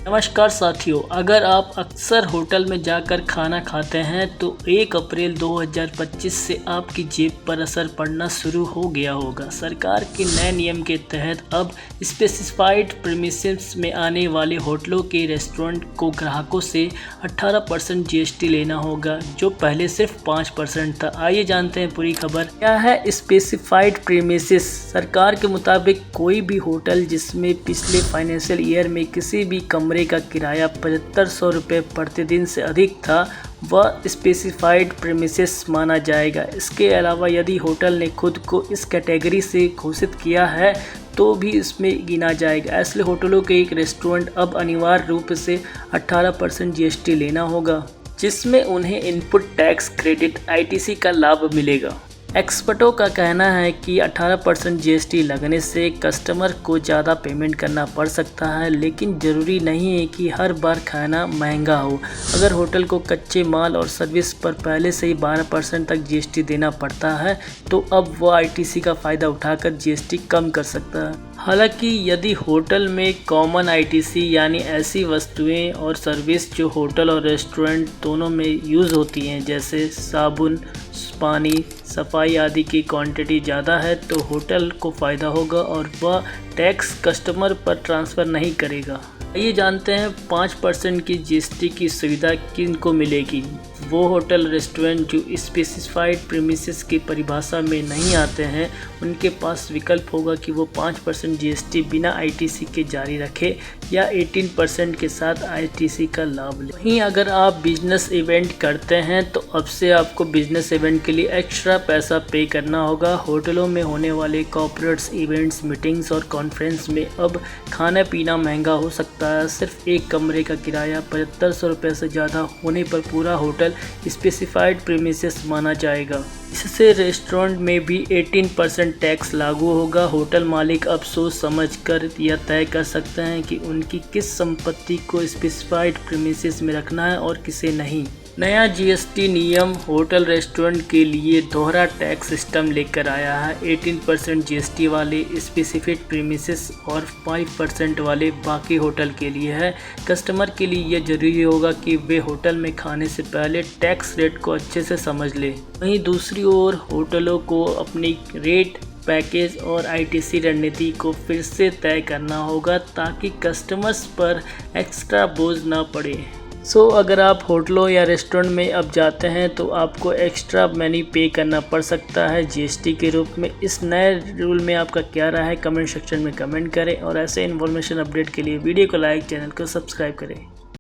नमस्कार साथियों, अगर आप अक्सर होटल में जाकर खाना खाते हैं तो 1 अप्रैल 2025 से आपकी जेब पर असर पड़ना शुरू हो गया होगा। सरकार के नए नियम के तहत अब स्पेसिफाइड प्रीमिसेस में आने वाले होटलों के रेस्टोरेंट को ग्राहकों से 18% जीएसटी लेना होगा, जो पहले सिर्फ 5% था। आइए जानते हैं पूरी खबर। क्या है स्पेसिफाइड प्रीमिसेस? सरकार के मुताबिक कोई भी होटल जिसमें पिछले फाइनेंशियल ईयर में किसी भी कमरे का किराया 7500 रुपये प्रतिदिन से अधिक था, वह स्पेसिफाइड प्रीमिसेस माना जाएगा। इसके अलावा यदि होटल ने खुद को इस कैटेगरी से घोषित किया है तो भी इसमें गिना जाएगा। ऐसे होटलों के एक रेस्टोरेंट अब अनिवार्य रूप से 18% जीएसटी लेना होगा, जिसमें उन्हें इनपुट टैक्स क्रेडिट आईटीसी का लाभ मिलेगा। एक्सपर्टों का कहना है कि 18% जीएसटी लगने से कस्टमर को ज़्यादा पेमेंट करना पड़ सकता है, लेकिन ज़रूरी नहीं है कि हर बार खाना महंगा हो। अगर होटल को कच्चे माल और सर्विस पर पहले से ही 12% तक जीएसटी देना पड़ता है तो अब वह आईटीसी का फ़ायदा उठाकर जीएसटी कम कर सकता है। हालांकि यदि होटल में कॉमन आईटीसी यानी ऐसी वस्तुएं और सर्विस जो होटल और रेस्टोरेंट दोनों में यूज़ होती हैं, जैसे साबुन, पानी, सफाई आदि की क्वांटिटी ज़्यादा है तो होटल को फ़ायदा होगा और वह टैक्स कस्टमर पर ट्रांसफ़र नहीं करेगा। ये जानते हैं 5% की जीएसटी की सुविधा किन को मिलेगी। वो होटल रेस्टोरेंट जो स्पेसिफाइड प्रीमिसेस की परिभाषा में नहीं आते हैं, उनके पास विकल्प होगा कि वो 5% जीएसटी बिना आईटीसी के जारी रखे या 18% के साथ आईटीसी का लाभ लें। वहीं अगर आप बिजनेस इवेंट करते हैं तो अब से आपको बिजनेस इवेंट के लिए एक्स्ट्रा पैसा पे करना होगा। होटलों में होने वाले कॉर्पोरेट्स इवेंट्स, मीटिंग्स और कॉन्फ्रेंस में अब खाना पीना महंगा हो सकता है। सिर्फ एक कमरे का किराया 7500 रुपये से ज़्यादा होने पर पूरा होटल स्पेसिफाइड प्रीमिसेस माना जाएगा। इससे रेस्टोरेंट में भी 18% टैक्स लागू होगा। होटल मालिक अब सोच समझ कर यह तय कर सकते हैं कि उनकी किस संपत्ति को स्पेसिफाइड प्रीमिसेस में रखना है और किसे नहीं। नया जीएसटी नियम होटल रेस्टोरेंट के लिए दोहरा टैक्स सिस्टम लेकर आया है। 18% जीएसटी वाले स्पेसिफिक प्रीमिसेस और 5% वाले बाकी होटल के लिए है। कस्टमर के लिए यह जरूरी होगा कि वे होटल में खाने से पहले टैक्स रेट को अच्छे से समझ लें। वहीं दूसरी ओर होटलों को अपनी रेट, पैकेज और आईटीसी रणनीति को फिर से तय करना होगा ताकि कस्टमर्स पर एक्स्ट्रा बोझ ना पड़े। अगर आप होटलों या रेस्टोरेंट में अब जाते हैं तो आपको एक्स्ट्रा मनी पे करना पड़ सकता है जीएसटी के रूप में। इस नए रूल में आपका क्या राय है, कमेंट सेक्शन में कमेंट करें और ऐसे इन्फॉर्मेशन अपडेट के लिए वीडियो को लाइक, चैनल को सब्सक्राइब करें।